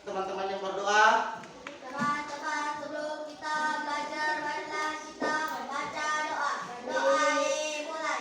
teman-teman yang berdoa. Teman-teman, sebelum kita belajar, marilah kita membaca doa. Doa dimulai.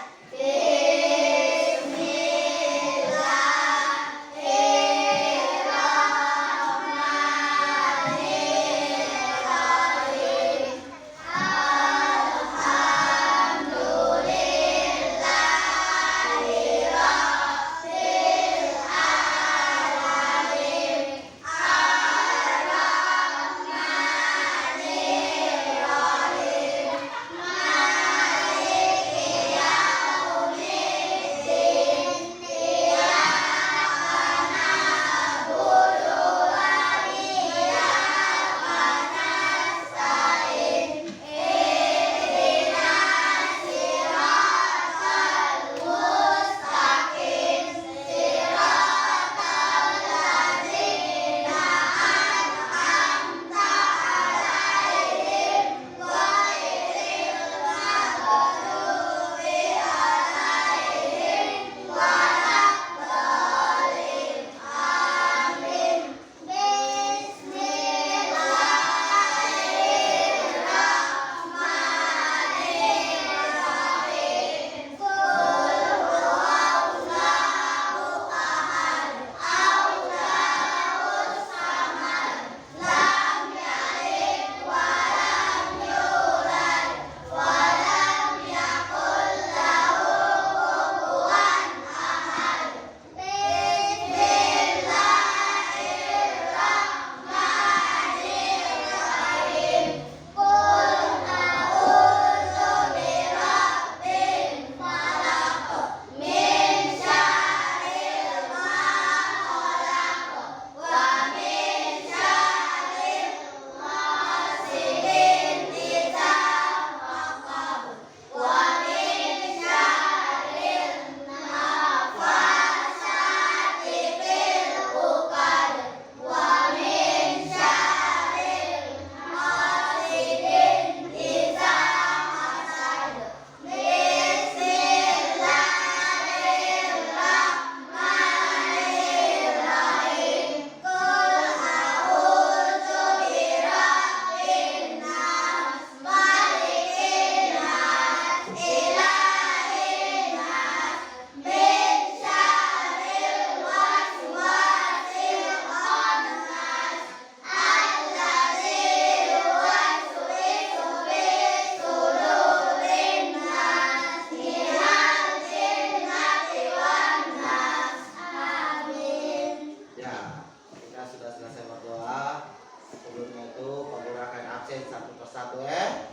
Satu persatu ya.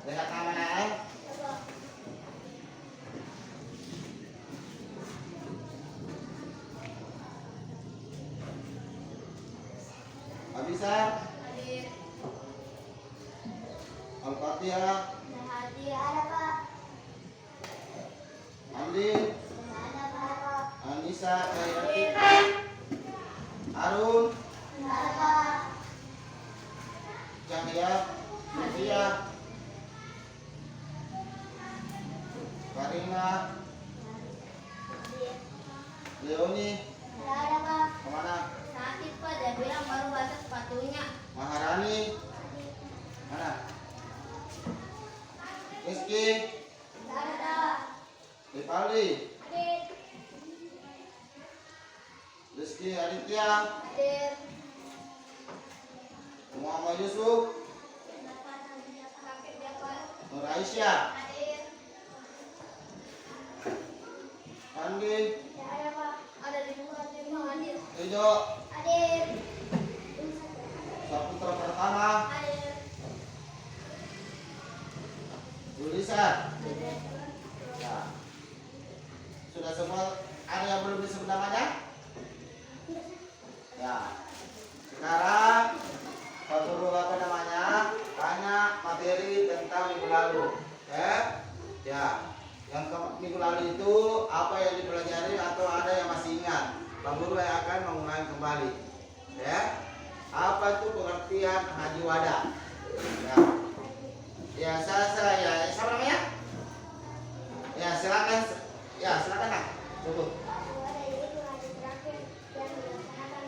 Lihat namanya Abisa. Hadir. Al-Fatihah. Hadir ada Pak. Andin. Ada Pak. Anissa. Arun. Ada Pak. Cahya. Lucia. Karina. Leoni. Ada Pak. Kemana? Sakit Pak, dia bilang baru baca sepatunya. Maharani. Mana? Rizky. Ada. Ripaldi. Hadir. Rizky Aditya. Hadir. Muhammad Yusuf. Sakit dia Pak. Nur Aisyah. Hadir. Andi. Ya ada Pak. Ada di rumah hadir. Edo. Hadir. Saputra pertama. Hadir. Julisa. Ya. Sudah semua. Ada yang belum disebut namanya? Ya. Sekarang Pak Guru tanya materi tentang minggu lalu. Ya. Yang minggu lalu itu apa yang dipelajari atau ada yang masih ingat? Pak Guru yang akan mengulangi kembali. Ya. Apa itu pengertian haji wada? Ya. Ya, saya siapa namanya? Ya, silakan. Ya, silakan Nak. Tunggu. Ada itu haji terakhir yang dilaksanakan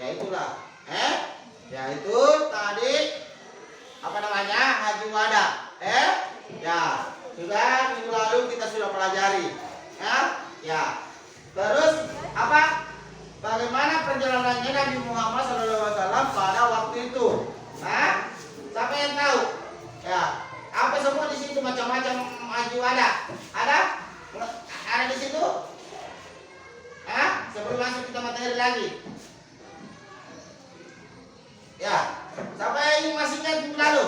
Ya itulah. Ya itu tadi apa namanya? Haji wada. Ya, sudah minggu lalu kita sudah pelajari. Ya. Terus apa? Bagaimana perjalanannya Nabi Muhammad SAW pada waktu itu? Siapa yang tahu? Ya, apa semua di situ macam-macam haji wada? Ada? Ada di situ? Sebelum masuk kita materi lagi. Ya, siapa yang masih ingat minggu lalu?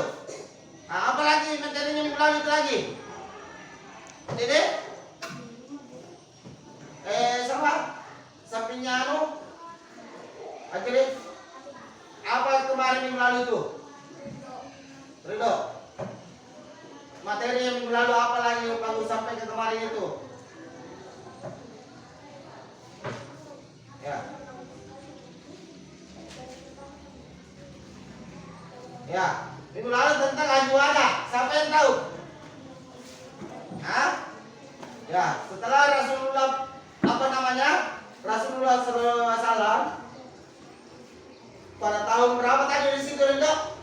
Apa lagi materinya minggu lalu itu lagi? Ini? Sama? Sampingnya akhirnya apa kemarin minggu lalu itu? Ridho. Materi yang minggu lalu apa lagi yang baru sampai ke kemarin itu? Ya. Ya, minggu lalu tentang haji wada. Siapa yang tahu? Ya, setelah Rasulullah apa namanya? Rasulullah SAW pada tahun berapa tadi di situ, Ridho?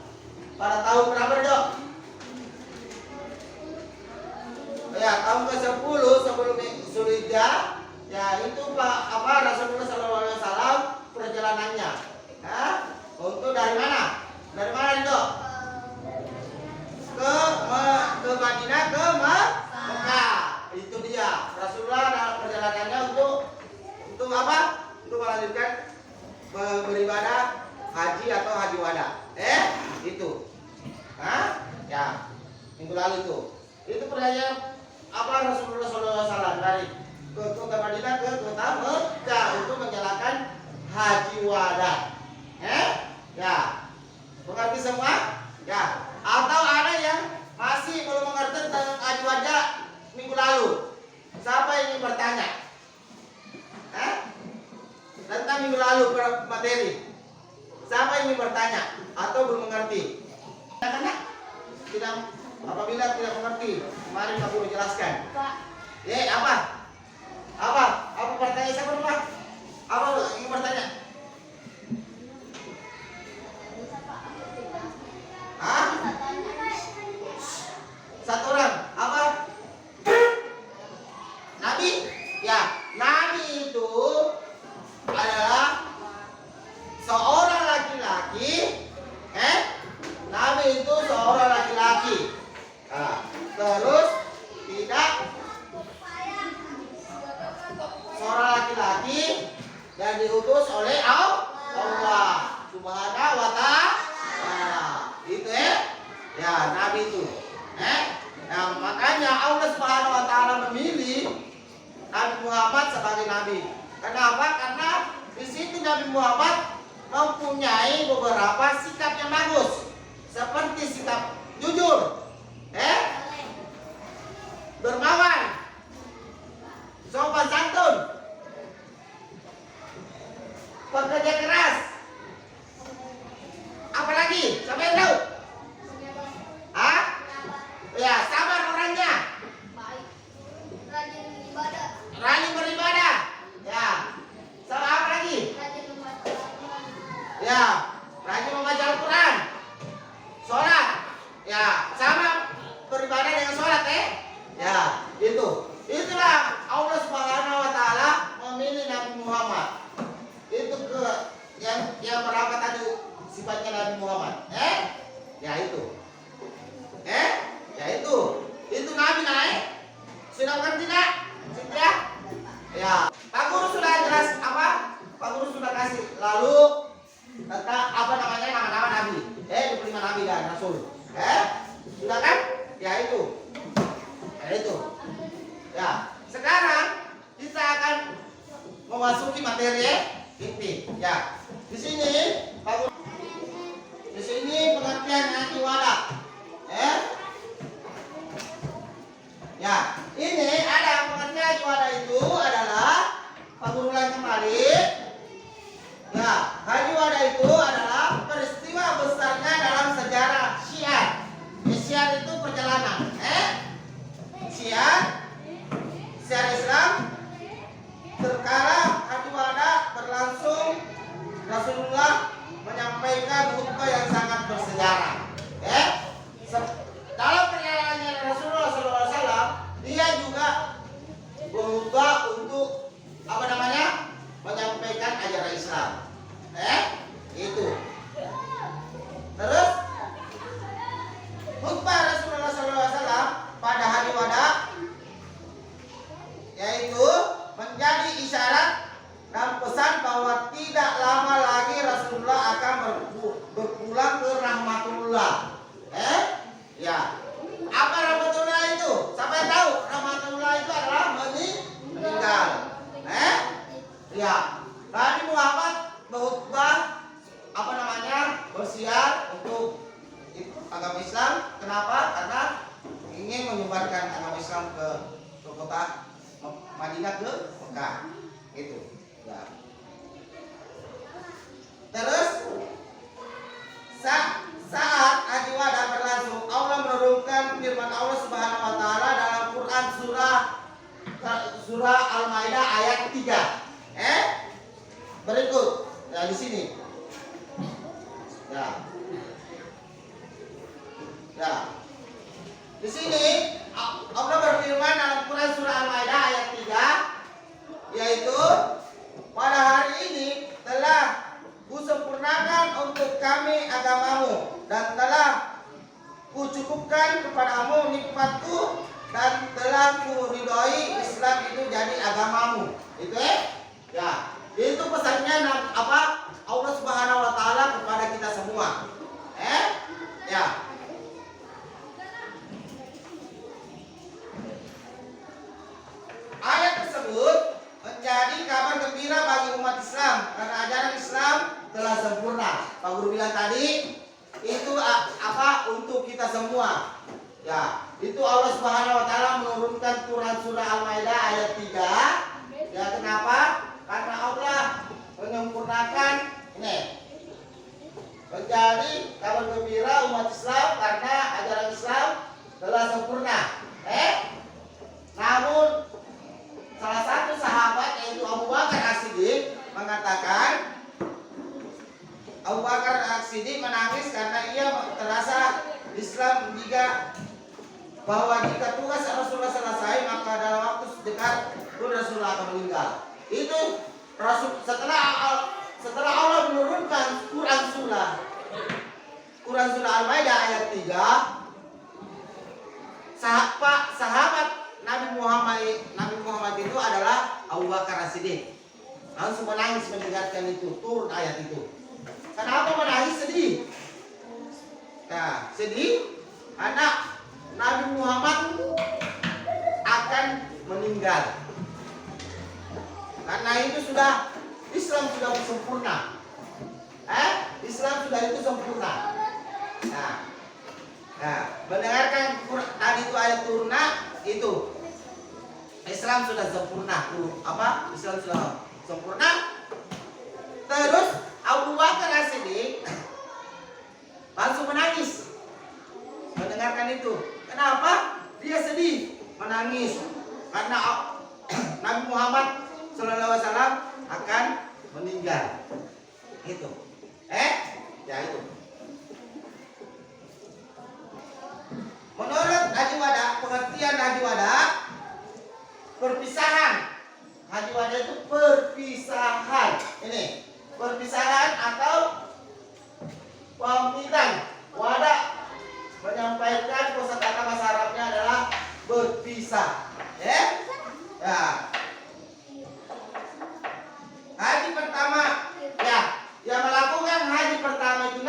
Pada tahun berapa, Ridho? Ya, tahun ke-10 sebelum Zulhijjah. Ya, itu Rasulullah SAW perjalanannya. Untuk dari mana? Dari mana, Ridho? Ke Madinah, ke Mekah. Itu dia. Rasulullah dalam perjalanannya untuk apa? Untuk melanjutkan beribadah haji atau haji wada. Itu. Ya. Minggu lalu itu. Itu perjalanan apa Rasulullah SAW dari ke kota Madinah ke kota Mekah untuk menjalankan haji wada. Ya. Mengerti semua? Ya. Atau ada yang masih belum mengerti tentang haji wada minggu lalu? Siapa yang ingin bertanya? Tentang minggu lalu materi. Siapa yang ingin bertanya atau belum mengerti? Tidak, apabila tidak mengerti, mari Pak Guru jelaskan. Pak. Apa? Apa pertanyaan siapa dulu, Pak? Apa ingin bertanya? Satu orang. Apa? Nabi? Ya, Nabi itu adalah seorang laki-laki. Nabi itu seorang laki-laki. Terus tidak seorang laki-laki dan diutus oleh Allah Subhanahu wa ta'ala. Itu ya Nabi itu. Nah, makanya Allah Subhanahu wa ta'ala memilih Nabi Muhammad sebagai nabi. Kenapa? Karena di situ Nabi Muhammad mempunyai beberapa sikap yang bagus, seperti sikap jujur, dermawan, sopan santun, pekerja keras. Apalagi? Siapa yang tahu? Ya, sabar orangnya. Baik. Rajin ibadah. Rajin beribadah. Ya. Sama apa lagi? Rajin membaca Al-Quran. Ya, rajin membaca Al-Quran. Sholat. Ya, sama beribadah dengan sholat, Ya, itu. Itulah Allah Subhanahu wa ta'ala memilih Nabi Muhammad. Itu yang berapa tadi sifatnya Nabi Muhammad? Ya itu. Ya itu. Itu Nabi Sudah mengerti tidak? Sudah? Ya. Pak Guru sudah jelas apa? Pak Guru sudah kasih. Lalu tentang apa namanya nama-nama Nabi. 25 Nabi dan Rasul. Sudah kan? Ya itu. Ya itu. Ya. Sekarang kita akan memasuki materi inti. Ya. Di sini Pak Guru. Di sini pengertian haji wada. Ya, ini ada pengertian haji wada itu adalah Pak Guru ulang kembali. Ya, haji wada itu adalah peristiwa besarnya dalam sejarah Syiar. Syiar itu perjalanan. Syiar Islam. Terkala haji wada berlangsung Rasulullah bahwa tidak lama lagi Rasulullah akan berpulang ke rahmatullah. Ya. Apa rahmatullah itu? Siapa yang tahu? Rahmatullah itu adalah meninggal. Ya. Nabi Muhammad berkhutbah bersiar untuk agama Islam. Kenapa? Karena ingin menyebarkan agama Islam ke kota Madinah, ke Mekah. Itu. Ya. Terus saat haji wada berlangsung, Allah menurunkan firman Allah Subhanahu wa taala dalam Quran surah Al-Maidah ayat 3. Berikut. Ya, di sini. Ya. Ya. Di sini Allah berfirman dalam Quran surah Al-Maidah ayat 3, yaitu pada hari ini telah Kusempurnakan untuk kami agamamu dan telah Kucukupkan kepadamu nikmatku dan telah Kuridhoi Islam itu jadi agamamu. Itu ya. Itu pesannya Allah Subhanahu wa taala kepada kita semua. Ya. Ayat tersebut menjadi kabar gembira bagi umat Islam karena ajaran Islam telah sempurna. Pak Guru bilang tadi itu untuk kita semua. Ya, itu Allah Subhanahu wa taala menurunkan Quran surah Al-Maidah ayat 3. Ya, kenapa? Karena Allah menyempurnakan ini. Menjadi kabar gembira umat Islam karena ajaran Islam telah sempurna. Namun salah satu sahabat yaitu Abu Bakar As-Siddiq mengatakan, Abu Bakar As-Siddiq menangis karena ia terasa Islam bahwa jika tugas Rasulullah selesai maka dalam waktu dekat Rasulullah akan meninggal. Itu setelah Allah menurunkan Quran surah Al-Maidah ayat 3, sahabat Nabi Muhammad itu adalah Abu Bakar As-Siddiq. Langsung menangis mendengarkan itu, turun ayat itu. Kenapa menangis? Sedih. Nah, sedih karena Nabi Muhammad akan meninggal. Karena itu Islam sudah sempurna. Islam sudah itu sempurna. Nah, mendengarkan tadi itu ayat turuna itu Islam sudah sempurna. Islam sudah sempurna. Terus Abu Bakar As-Siddiq langsung menangis mendengarkan itu. Kenapa? Dia sedih, menangis karena Nabi Muhammad SAW akan meninggal. Itu. Ya itu. Menurut Haji Wada, pengertian Haji Wada, perpisahan. Haji Wada itu perpisahan. Ini, perpisahan atau pamitan. Wada menyampaikan kosakata bahasa Arabnya adalah berpisah. Ya. Haji pertama, yang melakukan haji pertama itu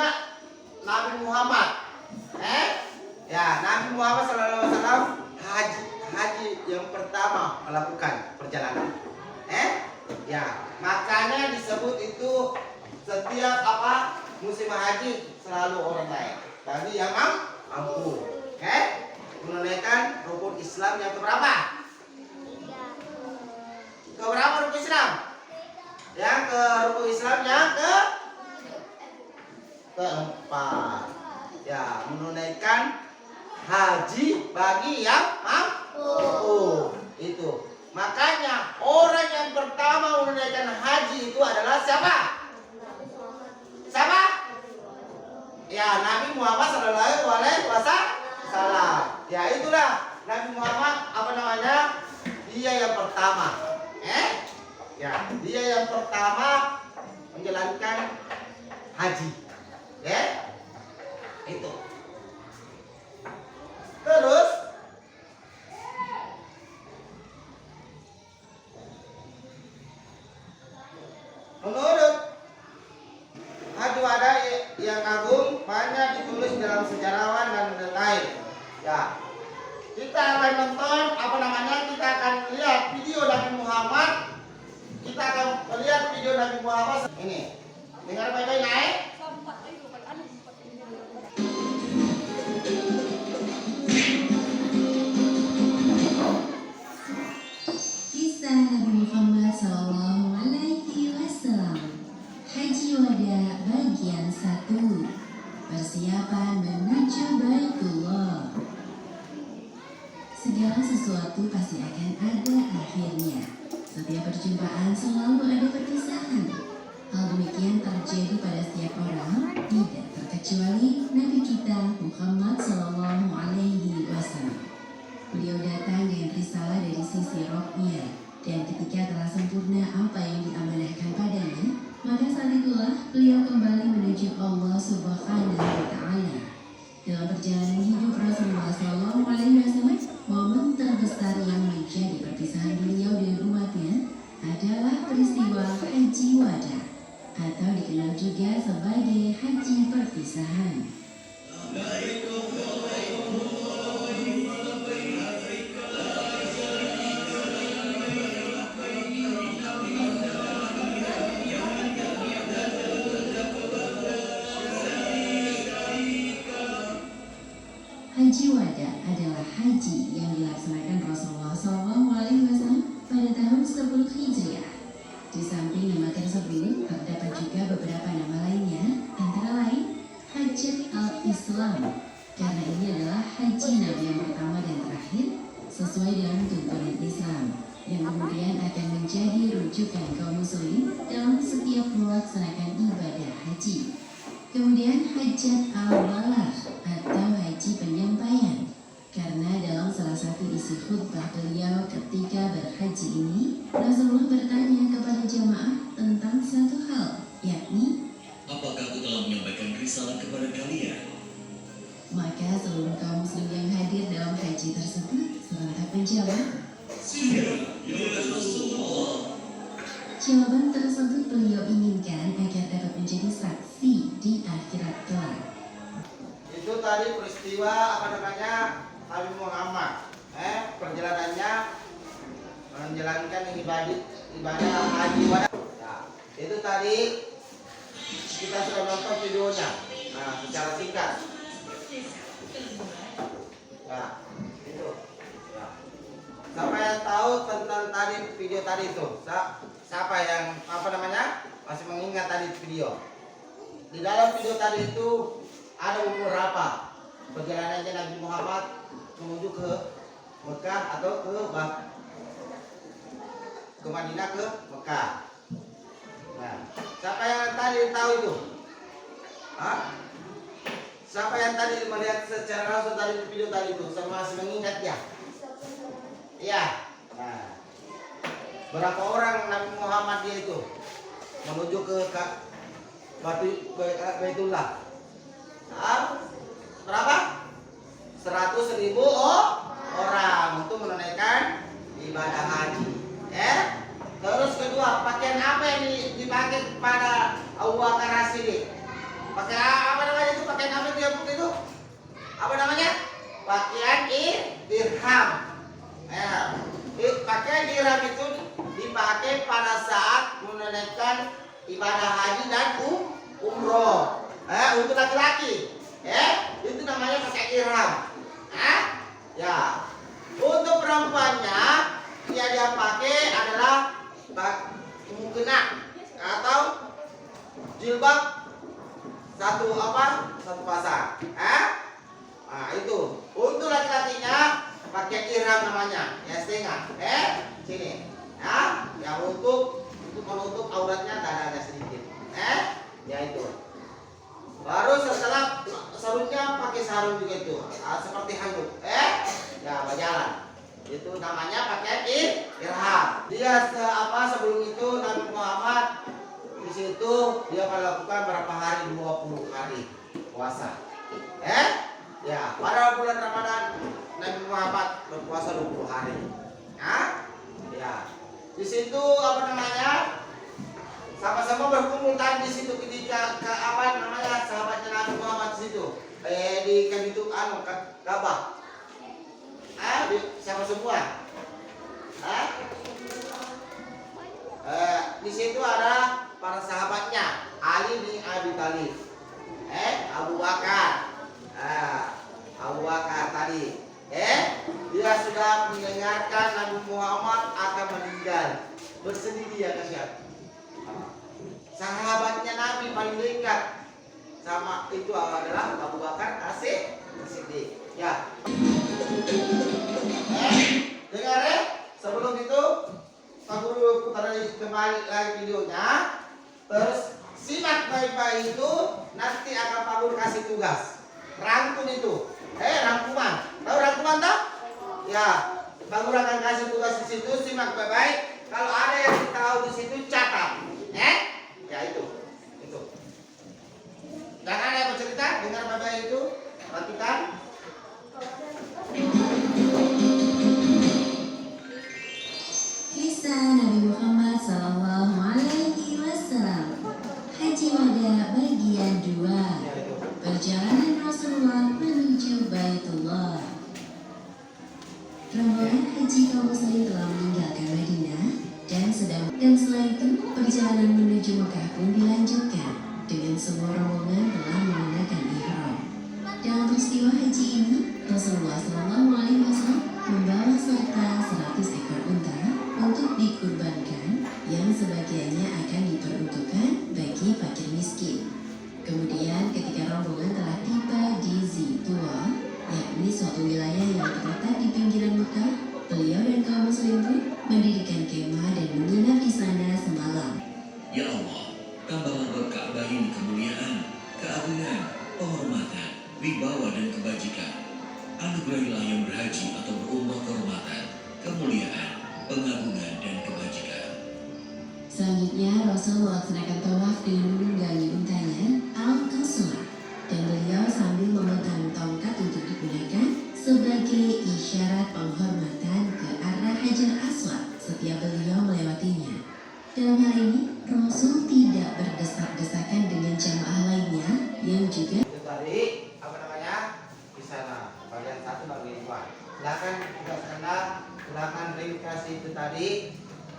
Nabi Muhammad. Nabi Muhammad SAW haji yang pertama melakukan perjalanan. Makanya disebut itu setiap musim haji selalu orang naik. Bagi yang mampu, menunaikan rukun Islam yang keberapa? Keberapa rukun Islam? Yang ke rukun Islam yang keempat. Ya, menunaikan haji bagi yang mampu. Itu. Makanya orang yang pertama menunaikan haji itu adalah siapa? Siapa? Ya, Nabi Muhammad SAW. Ya, itulah Nabi Muhammad dia yang pertama. Dia yang pertama menjalankan haji. Itu. Terus menurut yang agung banyak ditulis dalam sejarawan dan lain-lain. Ya, kita akan nonton kita akan lihat video Nabi Muhammad. Kita akan melihat video Nabi Muhammad ini. Dengar baik-baik naik. Kisah Nabi Muhammad SAW. Haji Wada bagian 1. Persiapan menuju Baitullah. Segala sesuatu pasti akan ada akhirnya. Setiap perjumpaan selalu ada perpisahan. Hal demikian terjadi pada setiap orang, tidak terkecuali Nabi kita Muhammad SAW. Beliau datang dengan risalah dari sisi rohnya, dan ketika telah sempurna apa yang diamanahkan padanya, maka saat itulah beliau kembali menuju Allah Subhanahu wa Ta'ala. Dalam perjalanan hidup Rasulullah SAW, momen terbesar yang menjadi perpisahan beliau dengan umatnya adalah peristiwa Haji Wada, atau dikenal juga sebagai Haji Perpisahan. Haji Wada adalah haji yang dilaksanakan Rasulullah SAW pada tahun 10 Hijriah. Di samping nama tersebut, terdapat juga beberapa nama lainnya, antara lain Hajat al-Islam, karena ini adalah haji Nabi yang pertama dan terakhir sesuai dengan tuntunan Islam, yang kemudian akan menjadi rujukan kaum muslim dalam setiap melaksanakan ibadah haji. Kemudian Hajat al-Balagh atau haji penyampaian, karena dalam salah satu isi khutbah beliau ketika berhaji ini, Rasulullah bertanya kepada jamaah tentang satu hal, yakni, apakah aku telah menyampaikan risalah kepada kalian? maka seluruh kaum muslim yang hadir dalam haji tersebut serentak menjawab, Siap, ya Rasulullah. jawaban tersebut beliau inginkan agar dapat menjadi saksi di akhirat kelak. Itu tadi peristiwa Nabi Muhammad. Perjalanannya menjalankan ibadah haji wada. Ya, itu tadi kita sudah nonton videonya. Nah, secara singkat. Ya, itu. Ya. Siapa yang tahu tentang tadi video tadi itu? Siapa yang masih mengingat tadi video? Di dalam video tadi itu ada beberapa perjalanannya Nabi Muhammad menuju ke Mekah atau ke Madinah, ke Mekah. Nah, siapa yang tadi tahu itu? Siapa yang tadi melihat secara langsung tadi video tadi itu? Sama masih mengingat ya? Iya. Nah, berapa orang Nabi Muhammad dia itu menuju ke Baitullah? Berapa? 100.000 orang untuk menunaikan ibadah haji. Terus kedua, pakaian apa yang dipakai pada Abu Bakar As-Siddiq? Pakai apa namanya itu? Pakaian apa itu yang putih itu? Apa namanya? Pakaian ihram. Pakaian ihram itu dipakai pada saat menunaikan ibadah haji dan umroh. Untuk laki-laki, itu namanya pakai ihram. Ya, untuk perempuannya dia pakai adalah mukena atau jilbab satu pasang. Itu. Untuk laki-lakinya pakai ihram namanya, ya setengah. Sini. Yang untuk menutup auratnya dadanya sedikit. Ya itu. Baru setelah sarungnya pakai sarung juga itu, seperti handuk. Ya berjalan. Itu namanya pakai ihram. Dia sebelum itu Nabi Muhammad di situ dia melakukan berapa hari? 20 hari puasa. Ya, pada bulan Ramadan Nabi Muhammad berpuasa 20 hari. Ya. Di situ siapa sama-sama berkumpul tadi di situ ketika apa namanya sahabatnya Nabi Muhammad di situ. Di kan itu Ka'bah. Sama semua. Di situ ada para sahabatnya Ali bin Abi Thalib, Abu Bakar, Abu Bakar tadi, dia sudah mendengarkan Nabi Muhammad akan meninggal, bersedih dia kasihan. Sahabatnya Nabi paling dekat sama itu adalah Abu Bakar As-Siddiq. Ya. Dengar ya. Sebelum itu Pak Guru putar kembali lagi videonya. Terus simak baik-baik itu, nanti akan Pak Guru kasih tugas. Rangkum itu. Rangkuman. Tahu rangkuman tak? Ya. Pak Guru akan kasih tugas di situ, simak baik-baik. Kalau ada yang tahu di situ catat. Ya itu. Jangan ada yang bercerita, dengar baik-baik itu. Perhatikan. Kisah Nabi Muhammad Sallallahu Alaihi Wasallam, Haji Wada bagian 2. Perjalanan Rasulullah menuju Baitullah. Rombongan haji kaum muslim telah meninggalkan Madinah dan setelah itu perjalanan menuju Mekah pun dilanjutkan dengan semua rombongan telah mengenakan ihram. Dalam peristiwa haji ini, Rasulullah Sallallahu Alaihi Wasallam membawa serta 100 ekor unta untuk dikurbankan, yang sebagiannya akan diperuntukkan bagi fakir miskin. Kemudian ketika rombongan telah tiba di Zituwa, yakni suatu wilayah yang terletak di pinggiran Mekah, beliau dan kaum muslim pun mendirikan kemah dan menginap di sana semalam. Ya Allah, tambahlah buat Ka'bah ini kemuliaan, keagungan, penghormatan, wibawa dan kebajikan. Anugerahilah yang berhaji atau berumrah kehormatan, kemuliaan, pengagungan dan kebajikan. Selanjutnya Rasul melaksanakan tawaf dengan menunggangi untanya Al-Qaswa, dan beliau sambil memegang tongkat untuk digunakan sebagai isyarat penghormatan ke arah Hajar Aswad setiap beliau melewatinya. Dalam hal ini, Rasul tidak berdesak-desakan dengan jamaah lainnya yang juga Itu tadi apa namanya di sana bagian 1 bagian 2. Silakan kita sana, silakan ringkas itu tadi.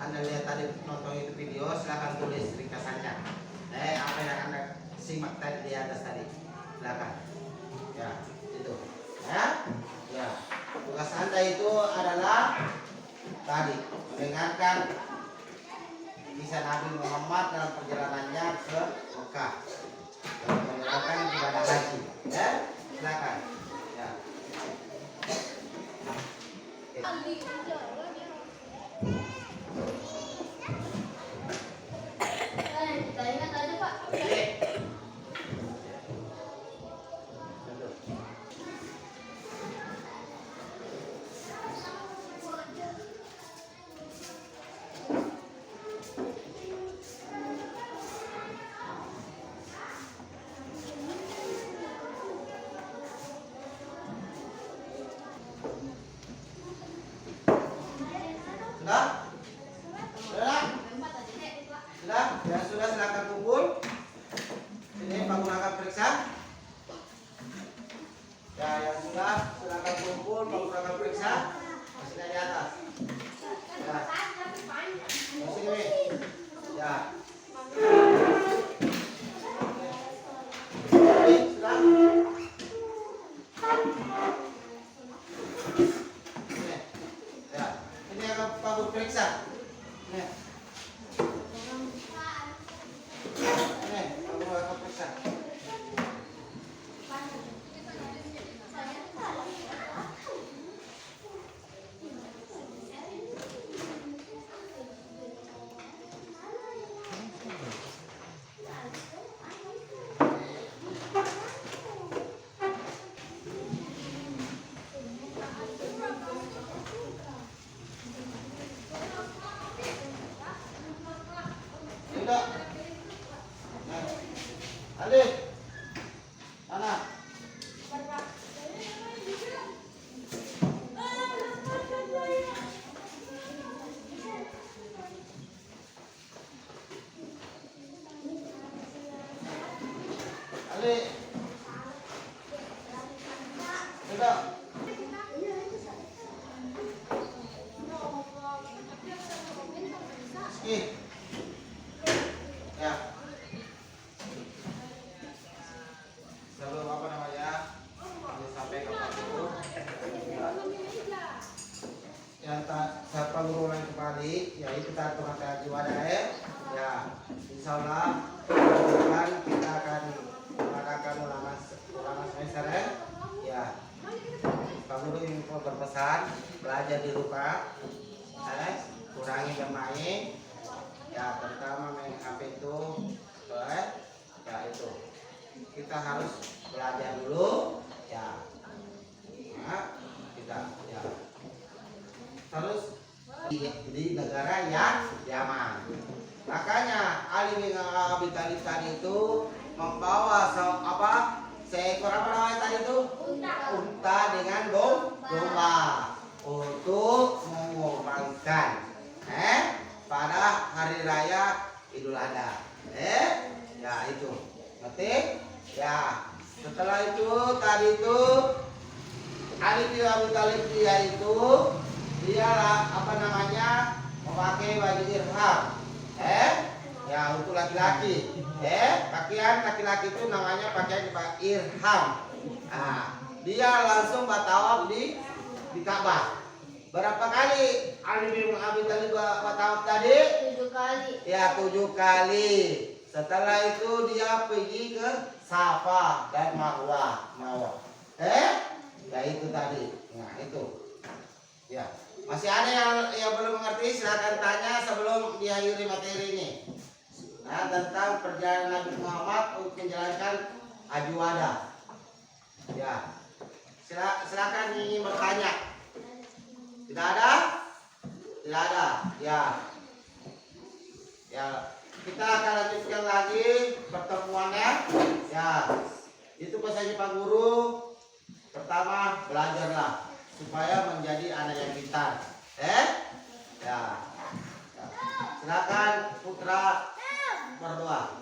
Anda lihat tadi nonton itu video, silakan tulis ringkasannya. Apa yang Anda simak tadi di atas tadi. Silakan. Ya, itu. Ya. Tugas Anda itu adalah tadi mendengarkan kisah Nabi Muhammad dalam perjalanannya ke Mekah. Menjalankan ibadah haji. Ya, silakan. Ya. Kita ingat aja Pak. Oke. Sudah? Sudah? Sudah? Ya sudah, silakan kumpul. Ini Pak Guru akan periksa. Ya, yang sudah silakan kumpul, Pak Guru akan periksa. Masih di atas. Ya. Masih ini. Ya. Oke, sudah. Ini. Ya. Ini akan Pak Guru periksa. Ini. Ini, Pak Guru akan periksa. Tidak. Alif. Mana? Sri. Sudah. Ih. Ya. Sebelum apa namanya? Sampai ke Pak Guru. Yang saat Pak Guru ulangi kembali, yaitu kartu kata jiwada ya. Insya Allah kita akan mengadakan ulangan semester ya. Pak Guru ingin berpesan belajar di rumah, kurangi bermain, ya terutama main HP itu, ya itu kita harus belajar dulu, ya. Nah, kita ya terus di negara yang aman. Makanya Ali bin Abi Thalib tadi itu membawa seekor apa namanya tadi itu? Unta dengan domba untuk mengorbankan pada hari raya Idul Adha. Ya itu. Ngerti? Ya. Setelah itu tadi itu Ali bin Abi Thalib dia apa namanya memakai baju ihram. Ya untuk laki-laki. Pakaian laki-laki itu namanya pakaian ihram. Nah, dia langsung bertawaf di Ka'bah. Berapa kali Ali bin Abi Thalib bertawaf tadi? 7 kali. Ya 7 kali. Setelah itu dia pergi ke Safa dan Marwah. Ya itu tadi. Nah itu. Ya. Masih ada yang belum mengerti, silakan tanya sebelum diakhiri materi ini. Nah, tentang perjalanan Nabi Muhammad untuk menjalankan haji wada. Ya. Silakan ingin bertanya. Tidak ada? Tidak ada. Ya. Ya. Kita akan lanjutkan lagi pertemuannya. Ya. Itu pesannya Pak Guru. Pertama, belajarlah supaya menjadi anak yang pintar. Ya. Silakan putra berdoa.